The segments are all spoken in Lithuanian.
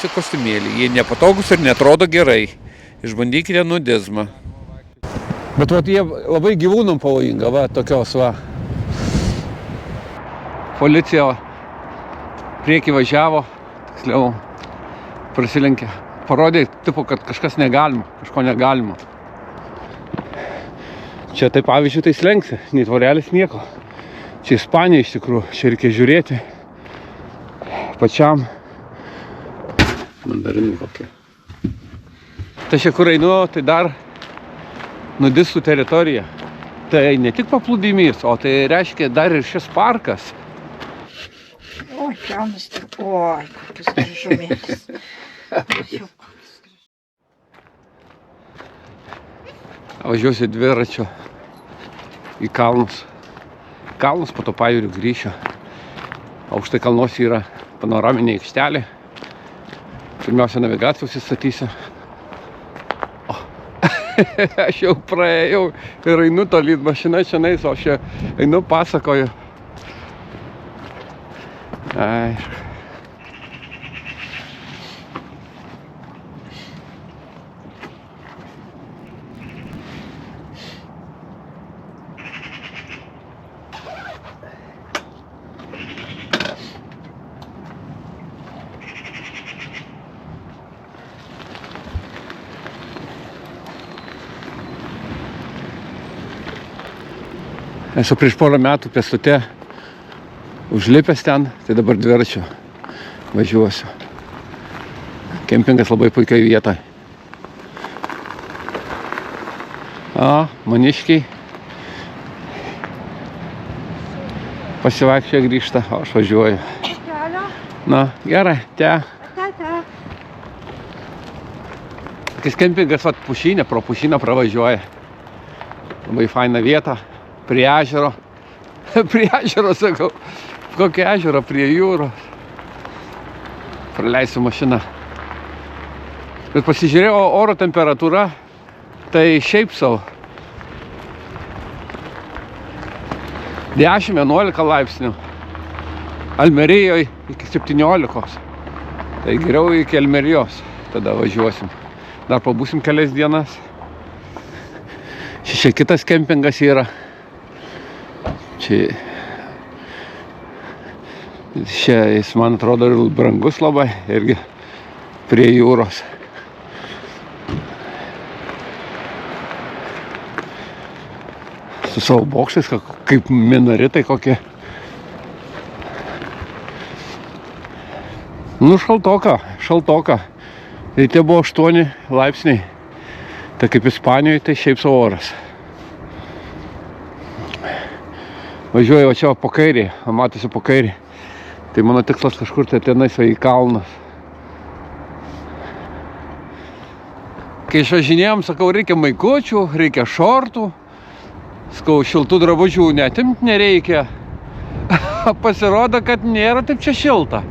tamsiausi kostiumėliai. Jie nepatogus ir netrodo gerai. Išbandykite nudizmą. Bet vat jie labai gyvūnam pavojinga, va, tokios va. Policija priekį važiavo, tiksliau prasilenkė. Parodė, tipo, kad kažkas negalima, kažko negalima. Čia tai pavyzdžiui tai slenksi, nei tvorelis nieko. Čia Ispanija iš tikrųjų, čia reikia žiūrėti pačiam. Mandarinai kokie. Tai čia kur einu, tai dar nudistų teritorija. Tai ne tik paplūdimys, o tai reiškia dar ir šis parkas. Oi, jaunas ir oi, kokius gražumėlis. Važiuosiu dviračiu į kalnus. Kalnus, po to pajūriu grįšiu. Aukštai kalnuose yra panoraminė aikštelė. Pirmiausia, navigacijos įstatysiu. Aš jau praėjau ir einu tolyn mašina šiandien, o aš einu pasakoju. Aišku. Esu prieš porą metų pėstute užlipęs ten, tai dabar dviračiu važiuosiu. Kempingas labai puikiai vietoj. Maniškiai pasivaikščia grįžta, o aš važiuoju. Na, gerai, Tokias kempingas, pušynė, pro pušyną pravažiuoja. Labai faina vieta. Prie ežero. Prie ežero, sakau. Kokio ežero? Prie jūros. Praleisiu mašiną. Bet pasižiūrėjau oro temperatūra, tai šiaip sau 10-11 laipsnių. Almerijoje iki 17. Tai geriau iki Almerijos. Tada važiuosim. Dar pabūsim kelias dienas. Čia kitas kempingas yra. Čia jis, man atrodo, brangus labai, irgi prie jūros. Su savo bokštais, kaip minaritai kokie. Nu, šaltoka. Ryte buvo 8 laipsniai. Tai kaip Ispanijoje, tai šiaip savo oras. Važiuoju va čia po kairį, matosi po kairį. Tai mano tikslas kažkur tai tenais į kalnas. Kai išvažinėjom, sakau, reikia maikučių, reikia šortų. Sakau, šiltų drabužių netimt nereikia. Pasirodo, kad nėra taip čia šilta.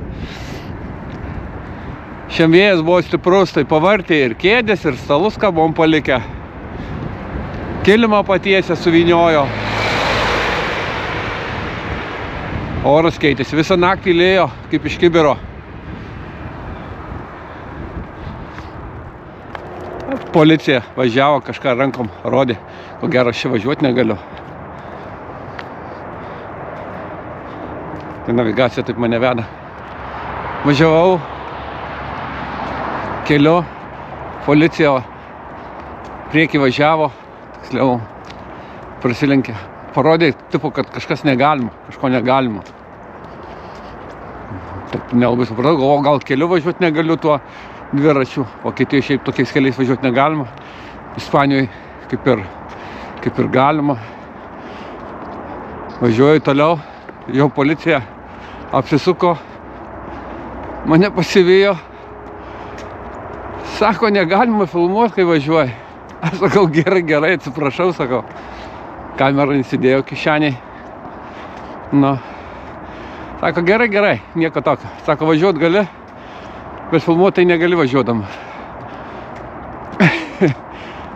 Šiam vėjas buvo stiprus, tai pavartė ir kėdės, ir stalus, ką buvom palikę. Kilimą patiesę suviniojo. Oras keitėsi, visą naktį lėjo, kaip iš kibiro. Policija važiavo, kažką rankom rodė, ko gero aš čia važiuoti negaliu. Tai navigacija taip mane veda. Važiavau keliu, policija priekį važiavo, tiksliau prasilenkė. Parodė, tipo, kad kažkas negalima, kažko negalima. Taip nelabai supratau, o gal keliu važiuoti negaliu tuo dviračiu. Vokietijoje šiaip tokiais keliais važiuoti negalima. Ispanijoje kaip ir galima. Važiuoju toliau, jau policija apsisuko, mane pasivijo. Sako, negalima filmuoti, kai važiuoji. Aš sakau, gerai, atsiprašau, sakau. Kamerą įsidėjau kišeniai. Nu. Sako, gerai, nieko tokio. Sako, važiuot gali, bet filmuot tai negali važiuodama.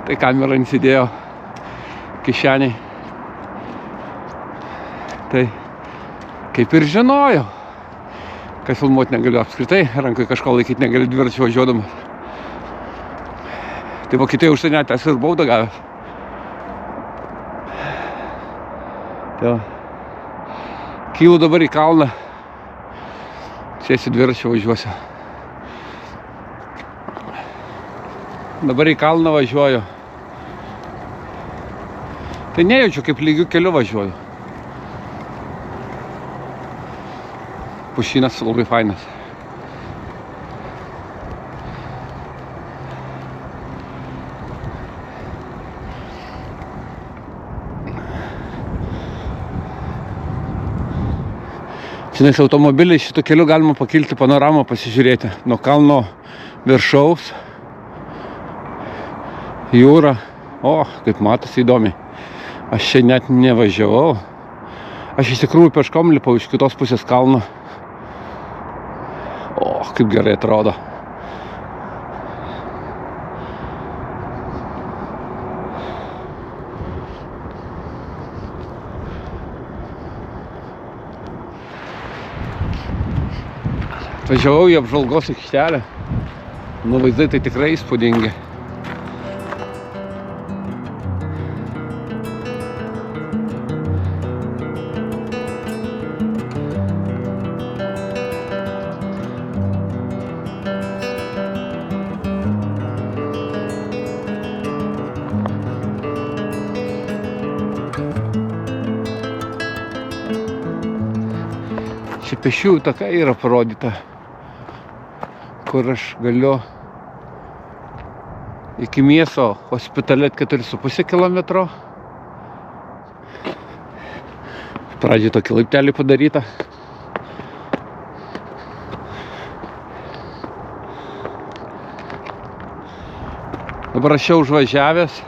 Tai kamerą įsidėjau kišeniai. Tai kaip ir žinojau, kad filmuoti negaliu apskritai, rankai kažko laikyti negaliu dviračiu važiuodama. Tai Vokietijoje užsienį esu ir baudą gavęs. Tai kylu dabar į kalną, sėsiu dviračiu važiuosiu. Dabar į kalną važiuoju. Tai nejaučiu, kaip lygių keliu važiuoju. Pušynas labai fainas. Šiandien automobiliai šitų kelių galima pakilti panoramą pasižiūrėti. Nuo kalno viršaus. Jūra. O, kaip matosi įdomiai. Aš čia net nevažiavau. Aš iš tikrųjų peškom lipau iš kitos pusės kalno. O, kaip gerai atrodo. Važiavau į apžvalgos aikštelę. Nu, vaizdai tai tikrai įspūdingi. Čia pėsčiųjų taka yra parodyta, kur aš galiu iki miesto Hospitalet 4,5 kilometro. Pradžiai tokį laiptelį padaryta. Dabar aš jau užvažiavęs,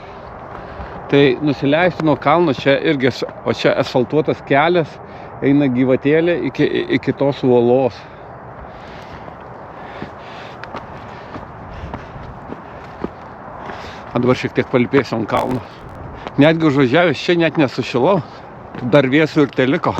tai nusileisti nuo kalno, čia irgi, o čia asfaltuotas kelias, eina gyvatėlė iki tos uolos. O dabar šiek tiek palipėsiu ant kalno. Netgi užvažiavęs čia net nesušilau, dar vėsų ir teliko.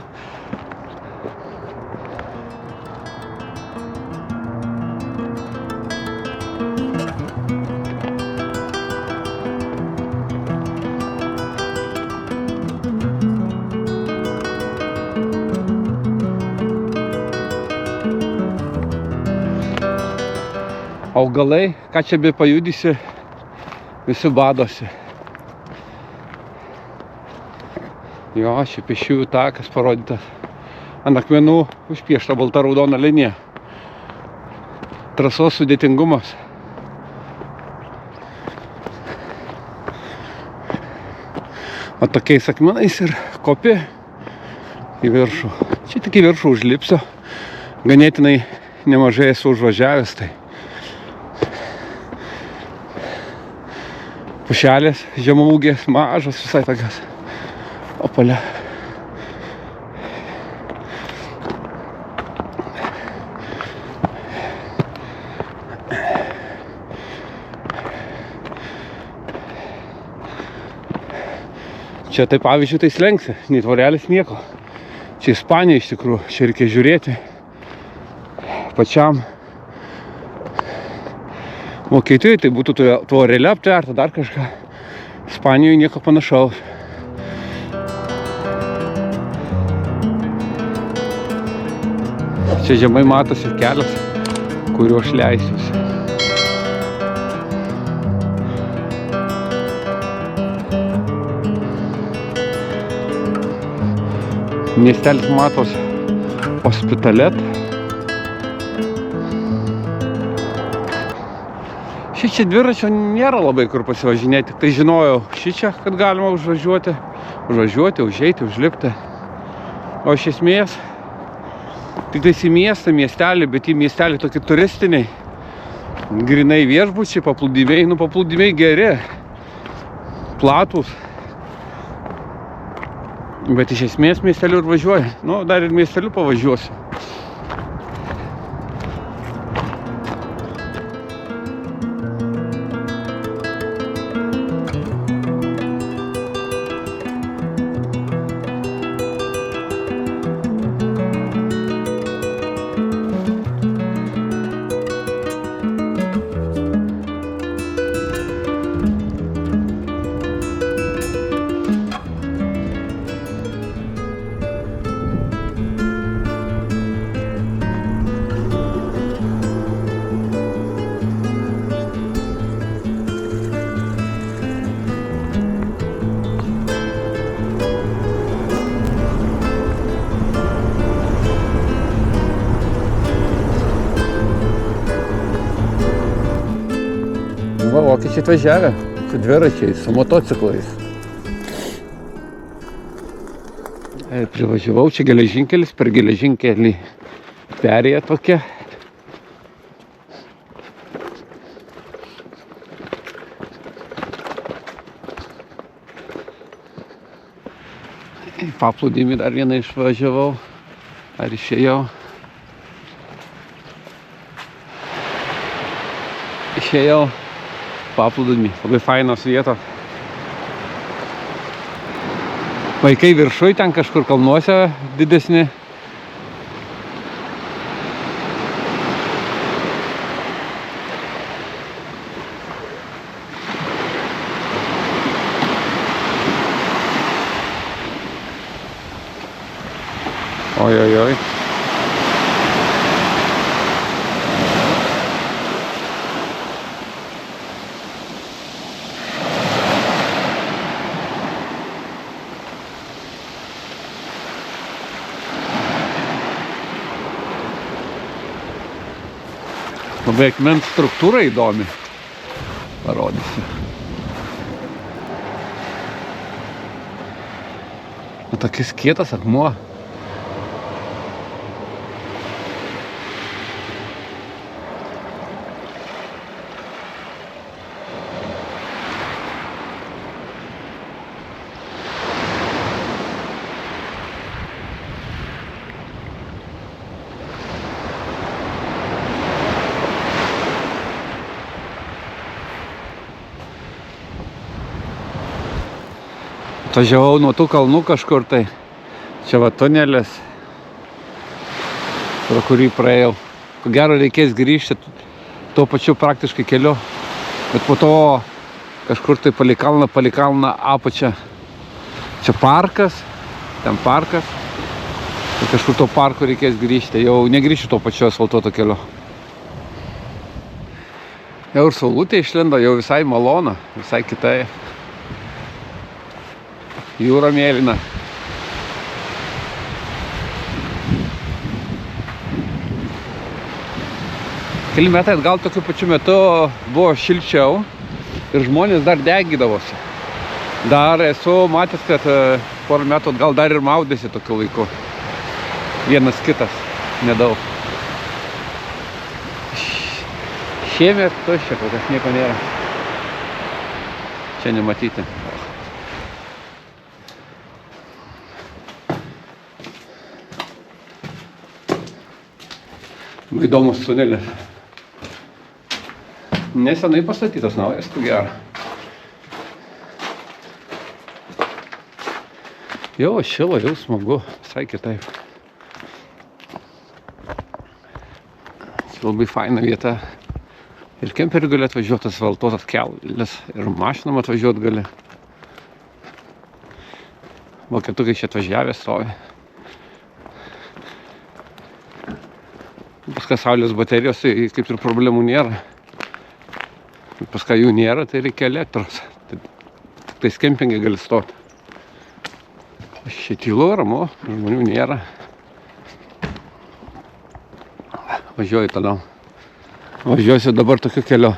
Augalai, ką čia be pajudysi, visi badosi. Jo, čia pėsčiųjų takas parodytas. Ant akmenų užpiešta balta raudona linija. Trasos sudėtingumas. O tokiais akmenais ir kopi į viršų. Čia tik į viršų užlipsiu. Ganėtinai nemažai esu užvažiavęs, tai pušelės, žemaūgės, mažos, visai tokios. Opale. Čia tai pavyzdžiui tai slenksi, nei tvorelis nieko. Čia Ispanija iš tikrųjų, čia reikia žiūrėti pačiam. Vokietijoje tai būtų tvorelė aptverta, dar kažką. Ispanijoje nieko panašaus. Čia žemai matosi kelias, kuriuo aš leisiuosi. Miestelis matosi Hospitalet. Šičia dviračio nėra labai kur pasivažinėti, tai žinojau šičia, kad galima užvažiuoti, užeiti, užlipti. O iš esmės, tik tais į miestą, miestelį, bet į miestelį tokį turistiniai, grinai viešbučiai, paplūdimiai, paplūdimiai geri, platus. Bet iš esmės miesteliu ir važiuoju, dar ir miesteliu pavažiuosiu. Va, vokiečiai atvažiavę su dviračiais, su motociklais. Privažiavau, čia geležinkelis, per geležinkelį perėja tokia. Į paplūdimį dar vieną išvažiavau, ar išėjau. Išėjau paplūdimį, labai fainos vietos. Vaikai viršui, ten kažkur kalnuose didesni. Oi, oi, oi. Labai akmens struktūra įdomi. Parodysiu. Tokis kietas akmuo. Atvažiavau nuo tų kalnų kažkur tai. Čia va tunelis, pro kurį praėjau. Ko gero reikės grįžti tuo pačiu praktiškai keliu. Bet po to kažkur tai palei kalną apačią. Čia parkas, ten parkas. Ir kažkur to parko reikės grįžti. Jau negrįšiu tuo pačiu asfaltuoto keliu. Jau ir saulutė išlindo, jau visai malona, visai kitai. Jūra mėlyna. Keli metai atgal tokiu pačiu metu buvo šilčiau ir žmonės dar degydavosi. Dar esu matęs, kad porą metų atgal dar ir maudėsi tokiu laiku. Vienas kitas, nedaug. Šiemet tuščia, kol kas nieko nėra. Čia nematyti. Įdomus tunelis. Nesenai pastatytas, naujas, ko gero. Jau šilo, jau smagu, visai kitaip. Labai faina vieta. Ir kemperiu gali atvažiuoti, asfaltuotas kelias, ir mašinom atvažiuoti gali. Vokietukai čia atvažiavę stovi. Paskui saulės baterijos, tai kaip ir problemų nėra. Paskui jų nėra, tai reikia elektros. Tai kempingai gali stoti. Čia tylu, ramu, žmonių nėra. Važiuoju toliau. Važiuosiu dabar tokiu keliu.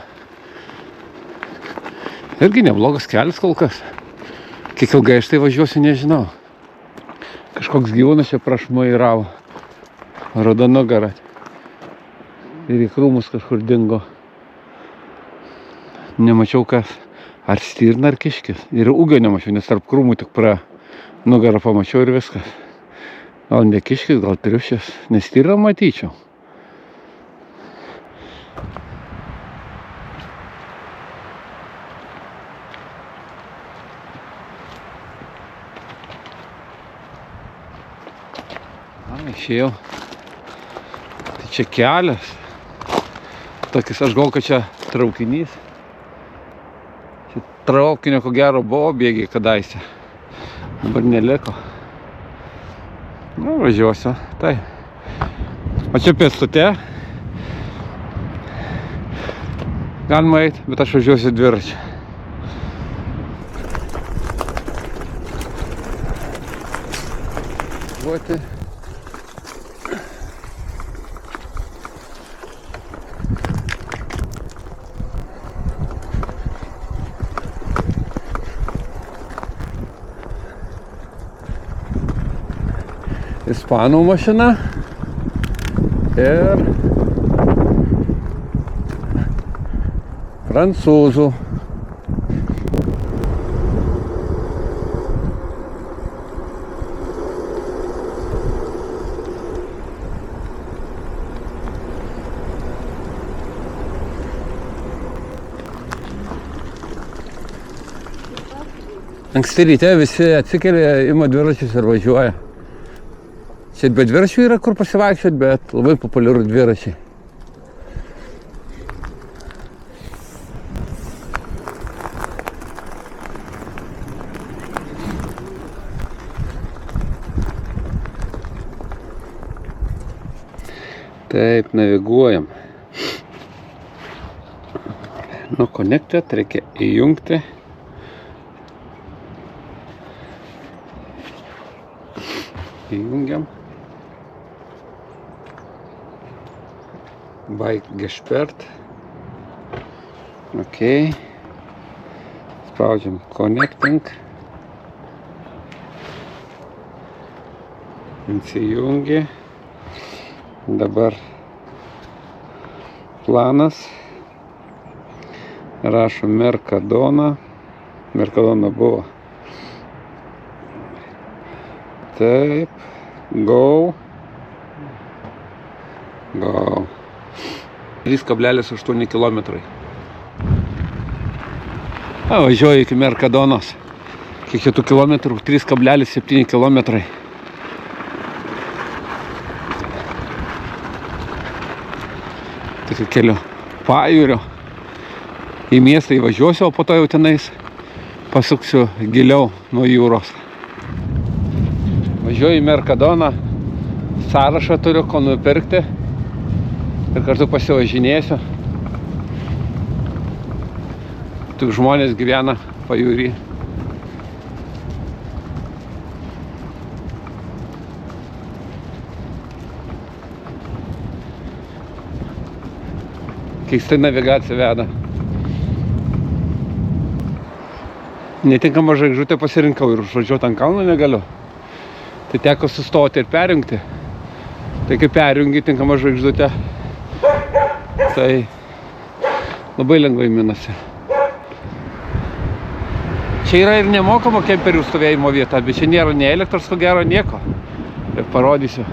Irgi neblogas kelias kol kas. Kiek ilgai aš tai važiuosiu, nežinau. Kažkoks gyvūnas čia prašmairavo. Ruda nugara. Ir į krūmus kažkur dingo. Nemačiau kas. Ar stirna, ar kiškis. Ir ūgio nemačiau, nes tarp krūmų tik nugarą pamačiau ir viskas. Gal ne kiškis, gal triušis. Nes stirną matyčiau. Išėjau. Tai čia kelias. Tokis, aš galvoju, kad čia traukinys. Čia traukinio ko gero buvo bėgiai kadaise. Dabar neliko. Nu, važiuosiu. Tai. O čia pėstute. Galima eiti, bet aš važiuosiu dviračiu. Važiuoti. ispanų mašina ir prancūzų. Anksti ryte visi atsikelia, ima dviračius ir važiuoja. Čia be dviračių yra kur pasivaikščioti, bet labai populiaru dviračiai. Taip, naviguojam. Nu, connected, reikia įjungti. Įjungiam. Bike gesperrt. Ok. Spaudžiam connecting. Įsijungi. Dabar planas. Rašom Mercadona. Mercadona buvo. Taip. Go. 3,8 kilometrai. Važiuoju iki Mercadonos. Kiek šitų kilometrų? 3,7 kilometrai. Tik keliu pajūrio. Į miestą įvažiuosiu, o po to jau tenais pasuksiu giliau nuo jūros. Važiuoju į Mercadoną, sąrašą turiu, ko nupirkti ir kartu pasivažinėsiu. Tik žmonės gyvena pajūry. Keistai navigacija veda. Netinkamą žvaigždutę pasirinkau ir užvažiuoti ant kalno negaliu. Tai teko sustoti ir perjungti. Tai kai perjungi tinkamą žvaigždutę, tai labai lengvai minasi. Čia yra ir nemokama kemperių stovėjimo vieta, bet čia nėra nei elektros, ko gero, nieko. Ir parodysiu.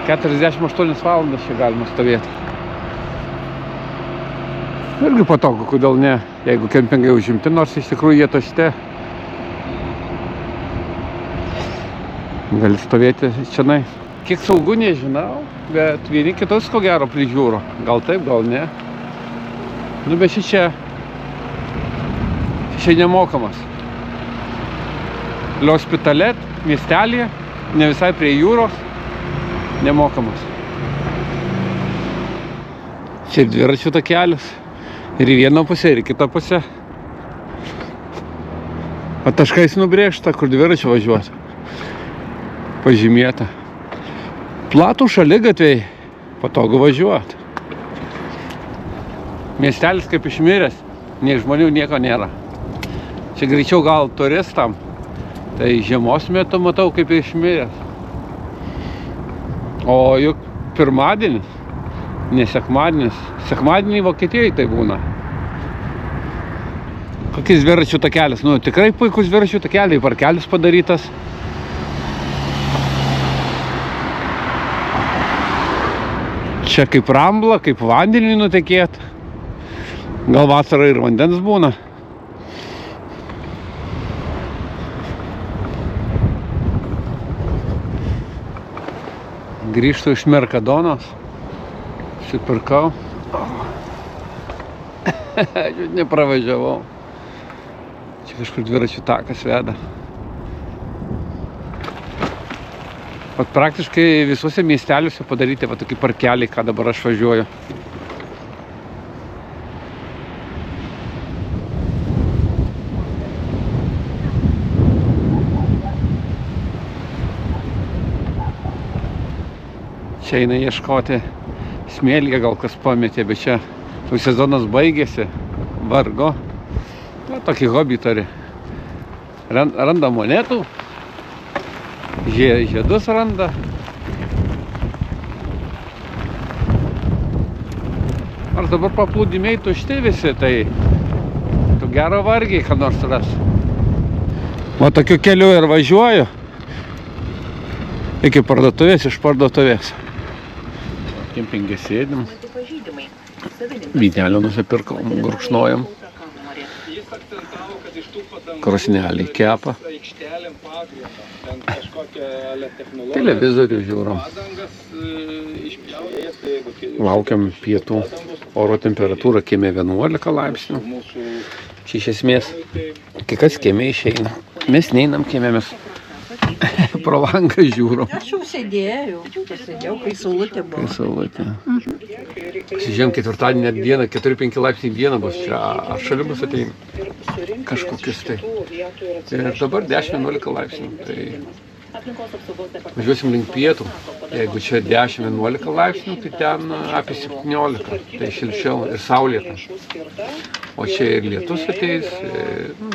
...48 valandas čia galima stovėti. Irgi patogu, kodėl ne, jeigu kempingai užimti, nors iš tikrųjų jie tušti. Gali stovėti čionai. Kiek saugu, nežinau, bet vieni kitus ko gero prižiūro. Gal taip, gal ne. Nu, bet čia nemokamas. L'Hospitalet, miestelėje, ne visai prie jūros. Nemokamas. Čia dviračių takelis. Ir į vieną pusę, ir į kitą pusę. O taškais nubrėžta, kur dviračių važiuoti. Pažymėta. Platų šaligatviai. Patogu važiuoti. Miestelis kaip išmiręs. Nei žmonių nieko nėra. Čia greičiau gal turistam. Tai žiemos metu matau kaip išmiręs. O juk pirmadienis, ne sekmadienis. Sekmadienį Vokietijoje tai būna. Kokis dviračių takelis? Nu, tikrai puikus dviračių takeliai, parkelis padarytas. Čia kaip rambla, kaip vandenį nutekėt. Gal vasarą ir vandens būna. Grįžtu iš Mercadonos. Susipirkau. Nepravažiavau. Čia kažkur dviračių takas veda. Vat praktiškai visuose miesteliuose padaryti va tokį parkelį, ką dabar aš važiuoju. Čia eina ieškoti smėlyje gal kas pametė, bet čia jau sezonas baigėsi, vargo. Na, tokį hobį turi. Randa monetų, žiedus randa. Ar dabar paplūdimiai tušti visi, tai tu gero vargiai, ką nors ras. O tokiu keliu ir važiuoju iki parduotuvės, iš parduotuvės. Kempingė sėdim. Vytelio nusipirkom, gurkšnojom. Krosnelį kepa. Televizorių žiūrom. Laukiam pietų. Oro temperatūra kieme 11 laipsnių. Čia iš esmės, kai kas kieme išeina. Mes neinam kieme, mes pro langą žiūrom. Aš jau sėdėjau, kai saulutė buvo. Kai saulutė. Žiūrėjom, ketvirtadienį dieną, 4-5 laipsniai dieną bus čia, ar šalia bus ateina kažkokius tai. Ir dabar 10-11 laipsnių. Tai važiuosim link pietų. Jeigu čia 10-11 laipsnių, tai ten apie 17. Tai šilčiau ir saulėta. O čia ir lietus ateis,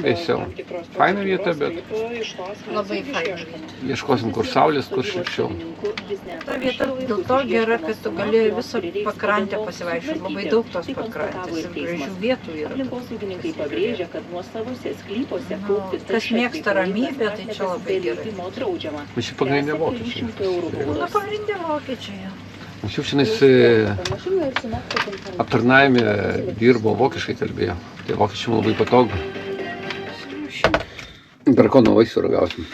vėsiau. Faina vieta, bet Labai faina. ieškosim kur saulės, kur šilčiau. Ta vieta dėl to gera, kad tu gali visą pakrantę pasivaikščioti. Labai daug tos pakrantės ir gražių vietų yra. Aplinkosaugininkai pabrėžia, kad nuosavose sklypuose kaupti Kas mėgsta ramybę, tai čia labai gerai. draudžiama. Bet čia pagrindinė vokiečiai. Na, pagrindė vokiečiai. Anksčiau šiandien aptarnavime dirbo, vokiškai kalbėjo. Tai vokiečiam labai patogu. Drakono vaisių ragausim.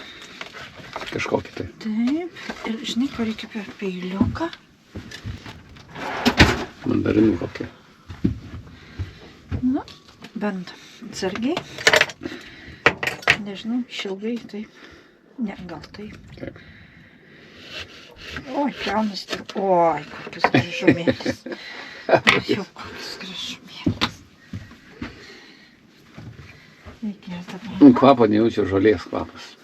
Kažkokį tai. Taip, ir žinai, ko reikia per peiliuką? Mandarinų kokį. Nu, bent atsargiai. Nežinau, išilgai taip. Ne, gal taip. Taip. Oi, jaunas ir... Oi, kokius gražumėlis. Jau kokius gražumėlis. Reikės dabar. Kvapą nejaučiu, žolės kvapas.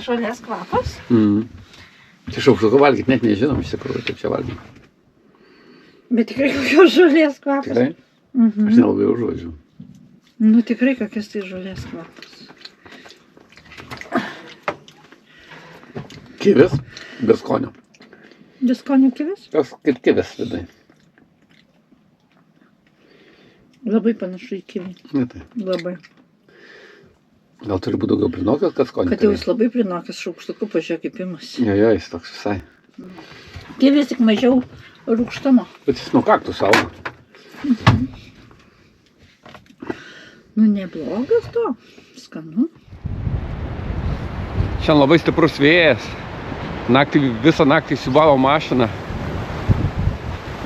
Žolės kvapas? Čia šaukštuką valgyti net nežinom, iš tikrųjų, kaip čia valgyti. Bet tikrai kokios žolės kvapas? Tikrai? Aš nelabai užuodžiu. Nu, tikrai kokios tai žolės kvapas. Kivis, be skonio. Be skonio kivis? Toks kaip kivis vidai. Labai panašu į kivį. Ne tai. Labai. Gal turi būti daugiau prinokęs, kad skonio. Kad jau jis labai prinokęs šaukštuku, pažiūrėk kaip imasi. Jo, jis toks visai. Kivis tik mažiau rūgštamo. Bet jis nuo kaktų saugo. Nu, neblogas to. Skanu. Šiandien labai stiprus vėjas. Visą naktį siūbavo mašiną.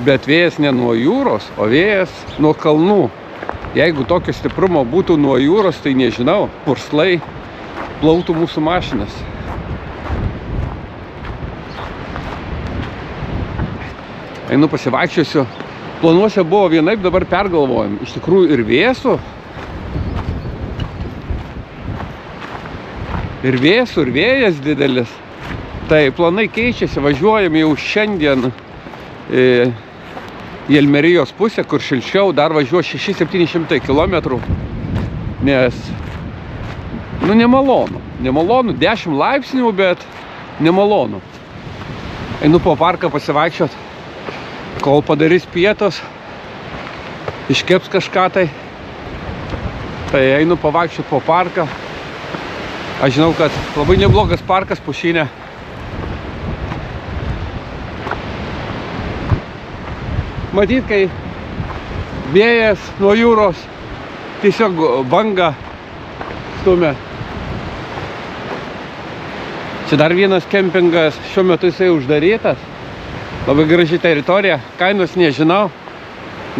Bet vėjas ne nuo jūros, o vėjas nuo kalnų. Jeigu tokio stiprumo būtų nuo jūros, tai nežinau, purslai plautų mūsų mašinas. Einu pasivaikščiosiu. Planuose buvo vienaip, dabar pergalvojom. Iš tikrųjų ir vėsų. Ir vėsų, ir vėjas didelis. Tai planai keičiasi, važiuojam jau šiandien į Elmerijos pusę, kur šilčiau, dar važiuoju 600-700 km. Nes, nu, nemalonu. Nemalonu, 10 laipsnių, bet nemalonu. Einu po parką pasivaikščiot, kol padarys pietos, iškeps kažką tai. Tai einu pavaikščiot po parką. Aš žinau, kad labai neblogas parkas Pušyne. Matyt, kai vėjas nuo jūros tiesiog banga stumia. Čia dar vienas kempingas, šiuo metu jisai uždarytas. Labai graži teritorija, kainos nežinau,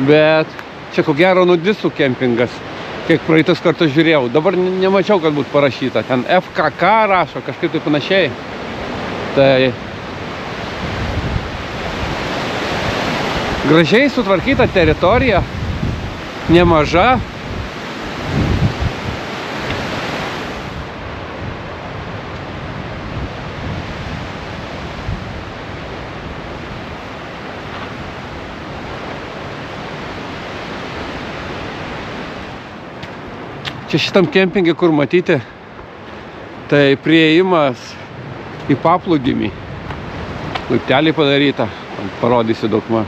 bet čia ko gero nudisų kempingas, kiek praeitus kartus žiūrėjau. Dabar nemačiau, kad būtų parašyta. Ten FKK rašo, kažkaip tai panašiai. Tai gražiai sutvarkyta teritorija, nemaža. Čia šitam kempinge, kur matyti, tai priėjimas į paplūdimį. Laiptelį padaryta, parodysiu daugma.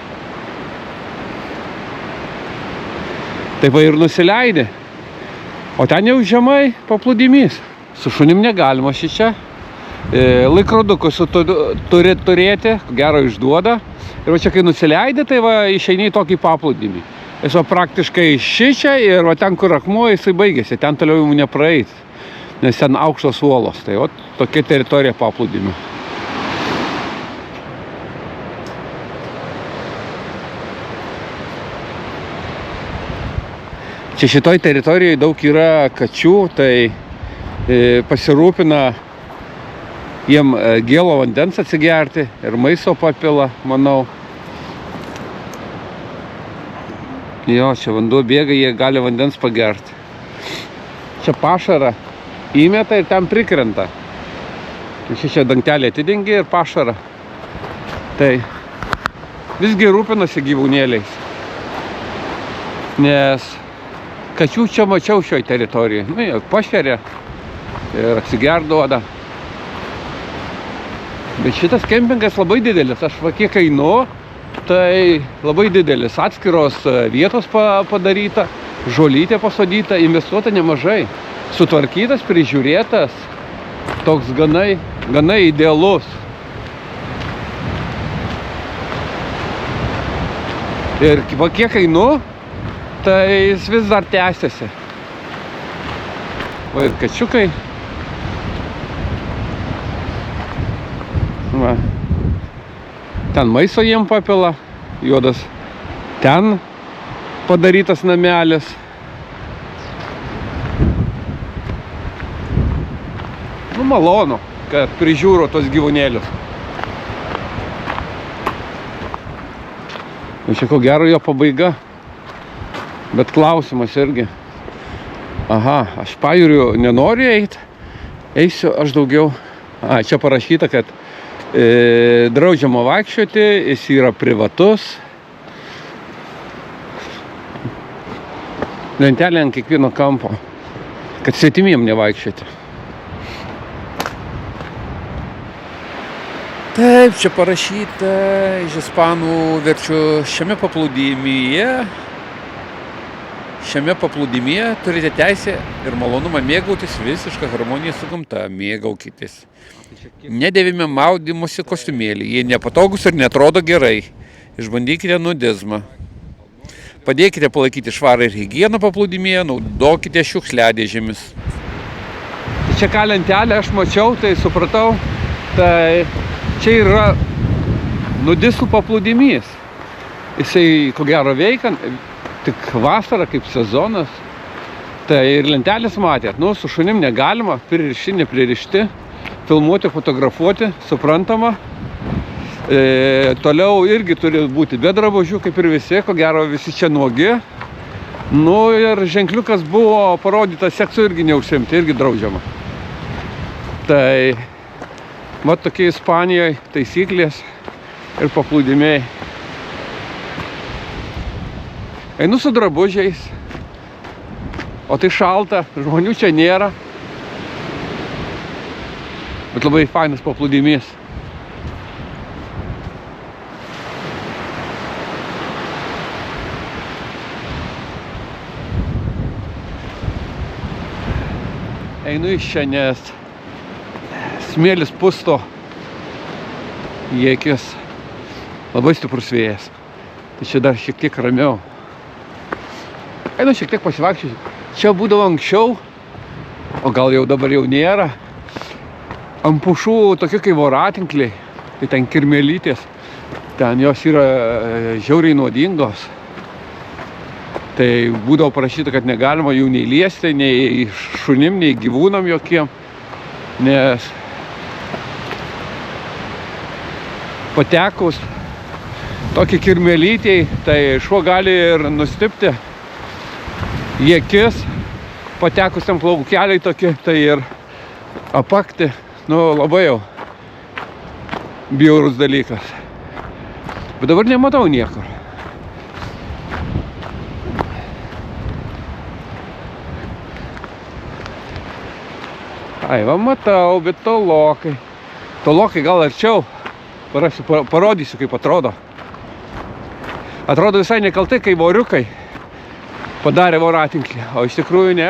Taip va ir nusileidė. O ten jau žemai paplūdimys. Su šunim negalima šičia. Laikrodukus turi turėti, gero išduoda. Ir va čia, kai nusileidė, tai va išeini į tokį paplūdimį. Jis va praktiškai šičia ir va ten, kur akmuo, jisai baigėsi. Ten toliau jau nepraeis, nes ten aukštos uolos. Tai va tokia teritorija paplūdimio. Čia šitoj teritorijoje daug yra kačių, tai pasirūpina jiem gėlo vandens atsigerti ir maisto papila, manau. Jo, čia vanduo bėga, jie gali vandens pagerti. Čia pašarą įmeta ir ten prikrenta. Čia dangtelį atidengi ir pašarą. Tai visgi rūpinasi gyvūnėliais. Nes kačių čia mačiau šioj teritorijai. Nu, jie pašeria ir atsigerduoda. Bet šitas kempingas labai didelis. Aš va kiek einu, tai labai didelis. Atskiros vietos padaryta, žolytė pasodyta, investuota nemažai. Sutvarkytas, prižiūrėtas, toks gana idealus. Ir va kiek einu, tai jis vis dar tęsiasi. Va ir kačiukai. Va. Ten maisto jiem papila, juodas. Ten padarytas namelis. Nu, malonu, kad prižiūro tos gyvūnėlius. Čia ko gero jo pabaiga. Bet klausimas irgi. Aha, aš pajūriu nenoriu eiti. Eisiu aš daugiau. Čia parašyta, kad draudžiama vaikščioti, jis yra privatus. Lentelė ant kiekvieno kampo, kad svetimiem nevaikščioti. Taip, čia parašyta iš ispanų verčiu šiame paplūdimyje turite teisę ir malonumą mėgautis visišką harmoniją su gamta. Mėgaukitės. Nedėvime maudymosi kostiumėlį. Jie nepatogus ir netrodo gerai. Išbandykite nudizmą. Padėkite palaikyti švarą ir higieną paplūdimyje. Naudokite šiukšliadėžėmis. Čia ką lentelę aš mačiau, tai supratau. Tai čia yra nudistų paplūdimys. Jisai, ko gero, veikia tik vasarą kaip sezonas. Tai ir lentelės matėt. Nu, su šunim negalima, pririšti, nepririšti. Filmuoti, fotografuoti, suprantama. Toliau irgi turi būti be drabužių, kaip ir visi, ko gero visi čia nuogi. Nu ir ženkliukas buvo parodytas, seksu irgi neužsiimti, irgi draudžiama. Tai, mat tokie Ispanijoje taisyklės ir paplūdimiai. Einu su drabužiais, o tai šalta, žmonių čia nėra. Bet labai fainas paplūdimys. Einu iš čia, nes smėlis pusto į akis. Labai stiprus vėjas. Tai čia dar šiek tiek ramiau. Einu šiek tiek pasivaikščioti. Čia būdavo anksčiau, o gal jau dabar jau nėra. Ant pušų tokie kaip voratinkliai, tai ten kirmėlytės, ten jos yra žiauriai nuodingos. Tai būdavo parašyta, kad negalima jų nei liesti, nei šunim, nei gyvūnam jokiem, nes patekus tokį kirmėlytį, tai šuo gali ir nustipti į akis, patekus ten plaukeliai tokie, tai ir apakti. Nu, labai jau bjaurus dalykas. Bet dabar nematau niekur. Ai, va matau, bet tolokai. Tolokai gal arčiau. Parodysiu, kaip atrodo. Atrodo visai nekaltai, kai voriukai padarė voratinklį, o iš tikrųjų ne.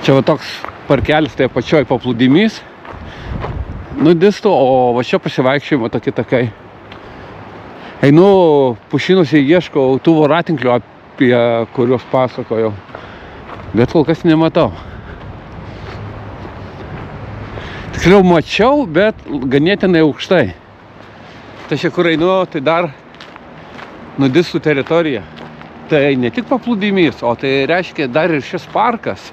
Čia va toks parkelis, tai pačioj paplūdimys. Nudistų, o va čia pasivaikščiojimo tokie takai. Einu pušinuose, ieškau tų voratinklių, apie kuriuos pasakojau. Bet kol kas nematau. Tiksliau mačiau, bet ganėtinai aukštai. Tai čia kur einu, tai dar nudistų teritorija. Tai ne tik paplūdimys, o tai reiškia dar ir šis parkas.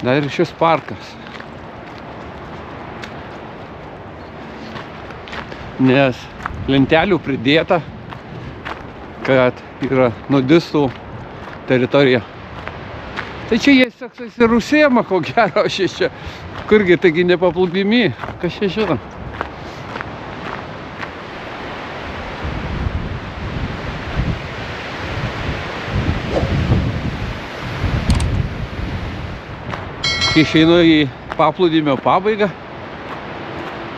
Dar ir šis parkas. Nes lentelių pridėta, kad yra nudistų teritorija. Tai čia jie seksas ir užsiema, ko gero, šis čia. Kurgi, taigi ne paplūdimy, kas čia žino. Išeinu į paplūdimio pabaigą.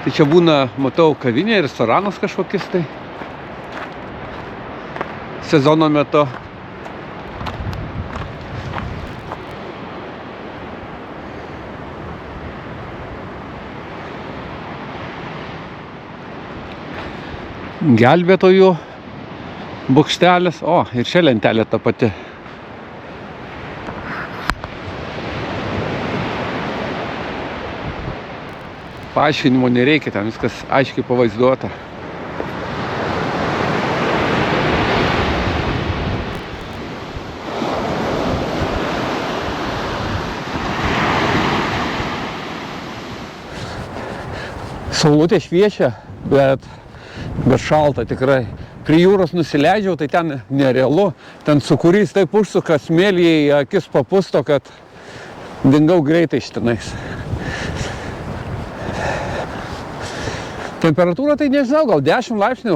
Tai čia būna, matau, kavinė, restoranas kažkokis tai sezono metu. Gelbėtojų bokštelis. O, ir čia lentelė ta pati. Paaiškinimo nereikia, ten viskas aiškiai pavaizduota. Saulutė šviečia, bet šalta tikrai. Prie jūros nusileidžiau, tai ten nerealu. Ten sūkurys taip užsuka smėlį į akis papusto, kad dingau greitai iš tenais. Temperatūra tai nežinau, gal 10 laipsnių,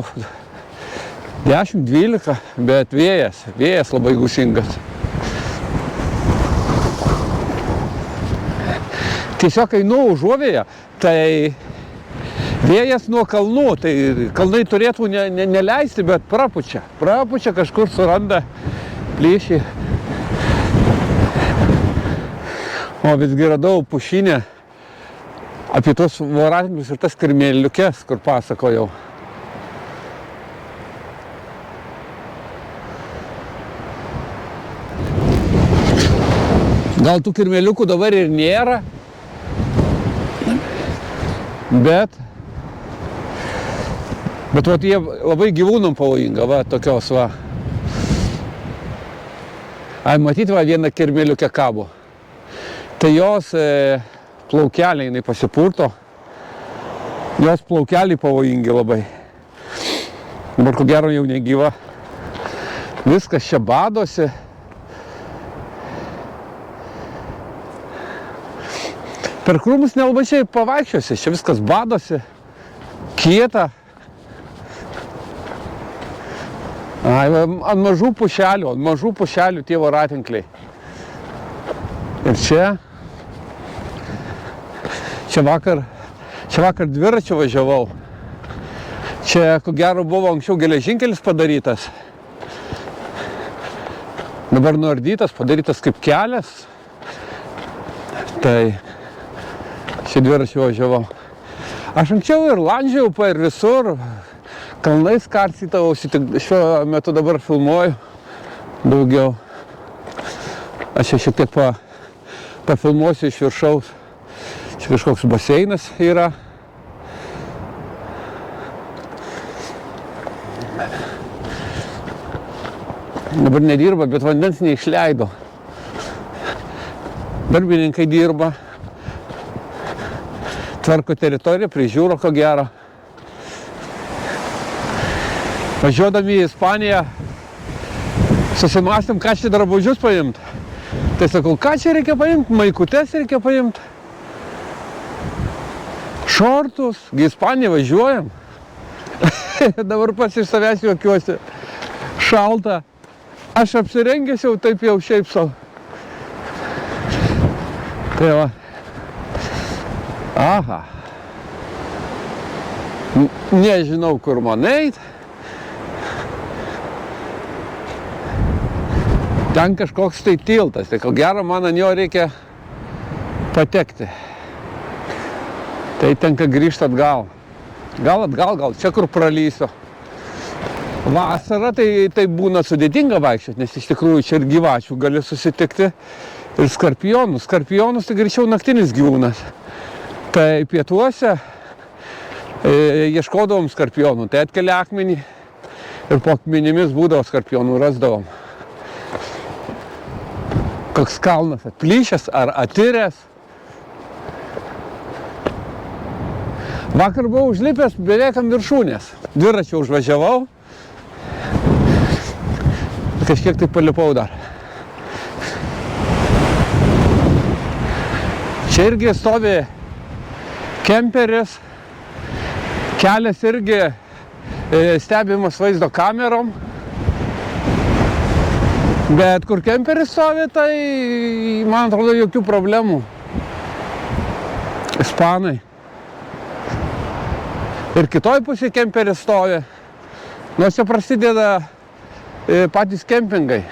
10-12, bet vėjas labai gūsingas. Tiesiog einu užuovėje, tai vėjas nuo kalnų, tai kalnai turėtų neleisti, bet prapučia kažkur suranda plyšį. O visgi radau pušinę apie tos voratinklius ir tas kirmėliukes, kur pasakojau. Gal tų kirmėliukų dabar ir nėra, bet vat jie labai gyvūnam pavojinga, va, tokios va. Ai, matyt, va, viena kirmėliukė kabo. Tai jos plaukeliai jinai pasipurto. Jos plaukeliai pavojingi labai. Dabar ko gero jau negyva. Viskas čia badosi. Per krūmus nelabai čia pavaikščiosi. Čia viskas badosi. Kieta. Ai, ant mažų pušelių tie voratinkliai. Ir Čia vakar dviračiu važiavau. Čia, ko gero, buvo anksčiau geležinkelis padarytas. Dabar nuardytas, padarytas kaip kelias. Tai čia dviračiu važiavau. Aš anksčiau ir landžiau ir visur. Kalnais karstytavausi, tik šiuo metu dabar filmuoju daugiau. Aš čia šiek tiek pafilmuosiu iš viršaus. Čia kažkoks baseinas yra. Dabar nedirba, bet vandens neišleido. Darbininkai dirba. Tvarko teritoriją, prižiūro ko gero. Važiuodami į Ispaniją susimąstėm, ką čia drabužius paimt. Tai sakau, ką čia reikia paimt? Maikutes reikia paimt. Šortus, į Ispaniją važiuojam. Dabar pats iš savęs juokiuosi. Šalta. Aš apsirengęs jau taip jau šiaip sau. Tai va. Aha. Nežinau, kur man eit. Ten kažkoks tai tiltas, tai ko gero man ant jo reikia patekti. Tai tenka grįžti atgal. Gal atgal, gal čia kur pralysiu. Vasarą tai būna sudėtinga vaikščioti, nes iš tikrųjų čia ir gyvačių gali susitikti ir skorpionus. Skorpionus tai greičiau naktinis gyvūnas. Tai pietuose ieškodavom skorpionų, tai atkelia akmenį ir po akmenimis būdavo skorpionų, rasdavom. Koks kalnas atplyšęs ar atiręs. Vakar buvau užlipęs beveik ant viršūnės. Dviračiu užvažiavau. Kažkiek tai palipau dar. Čia irgi stovi kemperis. Kelias irgi stebimas vaizdo kamerom. Bet kur kemperis stovi, tai man atrodo jokių problemų. Ispanai. Ir kitoj pusėje kemperis stovi. Nors čia prasideda patys kempingai.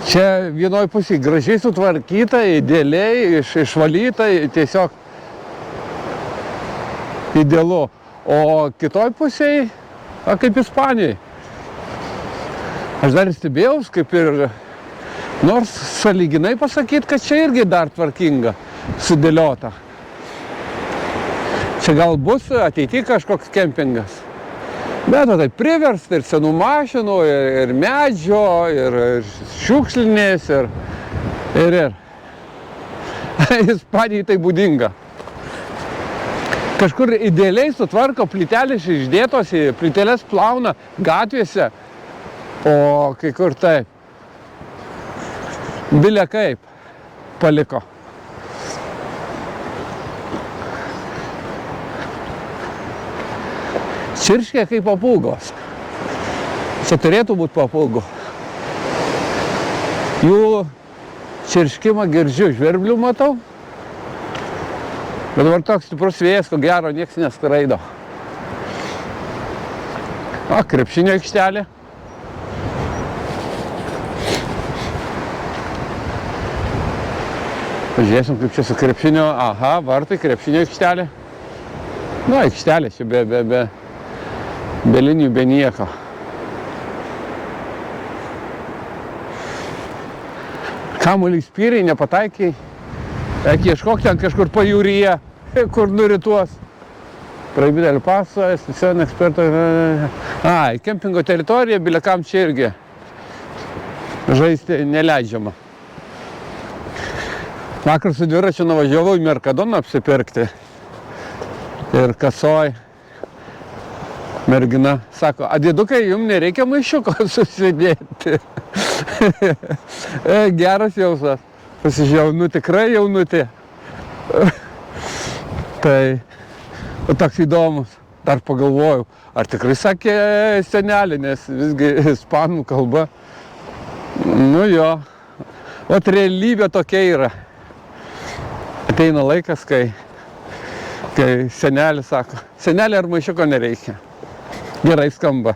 Čia vienoj pusėje gražiai sutvarkyta, idealiai, išvalyta, tiesiog idealu. O kitoj pusėje, kaip Ispanijai. Aš dar stebėjau, kaip ir, nors sąlyginai pasakyti, kad čia irgi dar tvarkinga, sudėliota. Čia gal bus ateityje kažkoks kempingas. Bet tai priversta ir senų mašinų, ir medžio, ir šiukšlinės, ir. Ispanijai tai būdinga. Kažkur idealiai sutvarko plytelės išdėtos, plytelės plauna gatvėse, o kai kur taip. Bile kaip paliko. Čirškia kaip papūgos. Čia turėtų būti papūgų. Jų čirškimą girdžiu, žvirblių matau. Bet dabar toks stiprus vėjas, ko gero, nieks neskraido. O, krepšinio aikštelė. Pažiūrėsim, kaip čia su krepšinio. Aha, vartai, krepšinio aikštelė. Nu, aikštelė čia be linijų, be nieko. Kamuolį spyriai, nepataikiai. Eik ieškok ten kažkur pajūryje, kur nurituos. Praibidė El Paso, estacijon eksperto. Ai, kempingo teritorija, bilekam čia irgi žaisti neleidžiama. Vakar su dviračiu nuvažiavau į Mercadoną apsipirkti. Ir kasoj mergina sako, adėdukai, jums nereikia maišiuko susidėti. Geras jausas. Pasižiūrėjau, nu tikrai jaunutė. Tai toks įdomus. Dar pagalvojau, ar tikrai sakė senelė, nes visgi ispanų kalba. Nu jo. Ot realybė tokia yra. Ateina laikas, kai senelė sako, senelė ar maišiuko nereikia. Gerai skamba.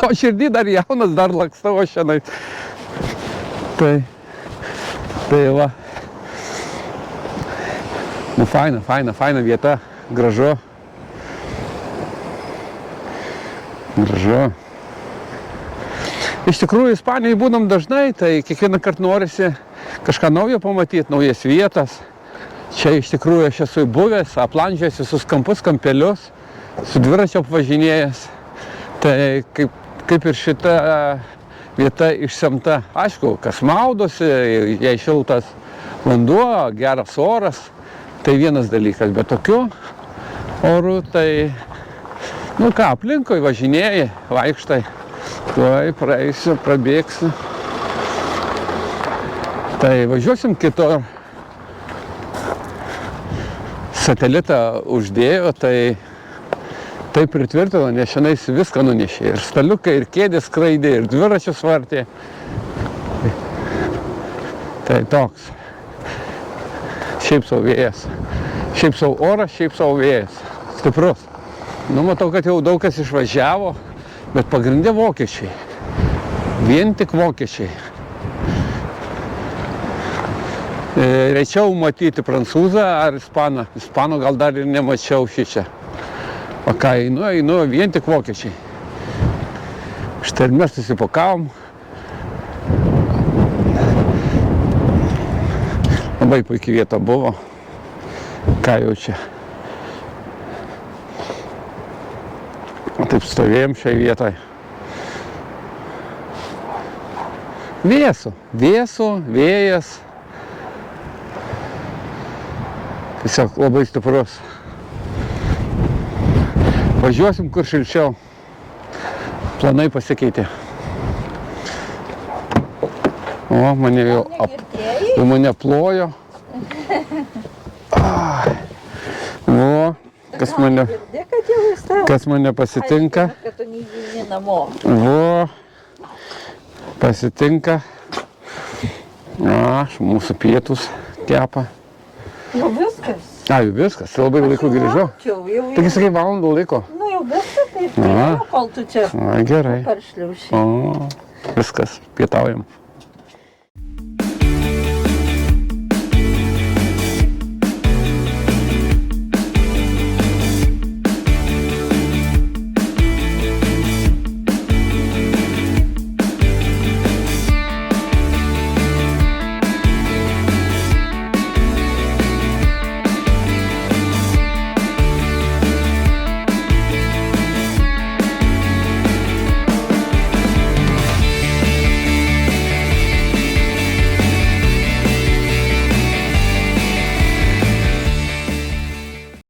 O širdį dar jaunas, dar lakstavo šiandien. Tai va. Nu faina vieta. Gražu. Iš tikrųjų, Ispanijai būnam dažnai, tai kiekvieną kartą norisi kažką naujo pamatyti, naujas vietas. Čia iš tikrųjų aš esu buvęs, aplandžięs visus kampus, kampelius, su dviračiu apvažinėjęs. Tai kaip ir šita vieta išsemta. Aišku, kas maudosi, jei šiltas vanduo, geras oras, tai vienas dalykas. Bet tokiu oru, tai, nu ką, aplinkui važinėjai, vaikštai. Tuoj praeisiu, prabėgsiu. Tai važiuosim kitur. Satelitą uždėjo, tai Taip pritvirtino, nes šiandien viską nunešė. Ir staliukai, ir kėdės skraidė, ir dviračius vartė. Tai toks. Šiaip savo vėjas. Šiaip savo oras, šiaip savo vėjas. Stiprus. Nu, matau, kad jau daug kas išvažiavo, bet pagrindė vokiečiai. Vien tik vokiečiai. Rečiau matyti prancūzą ar ispaną. Ispanų gal dar ir nemačiau šičia. O ką einu, vien tik vokiečiai. Štai ir mes susipakavom. Labai puikiai vieta buvo. Ką jau čia. Taip stovėjom šiai vietai. Vėsu, vėjas. Tiesiog labai stiprus. Važiuosim kur šilčiau. Planai pasikeitė. O, mane jau mane plojo. O, kas mane pasitinka. O, pasitinka. Mūsų pietus kepa. Jau viskas. Jau viskas, labai laiku grįžau. Taigi sakai, valandų laiko. Nu jau viskas, taip, kol tu čia Gerai. paršliauši. Viskas, pietaujam.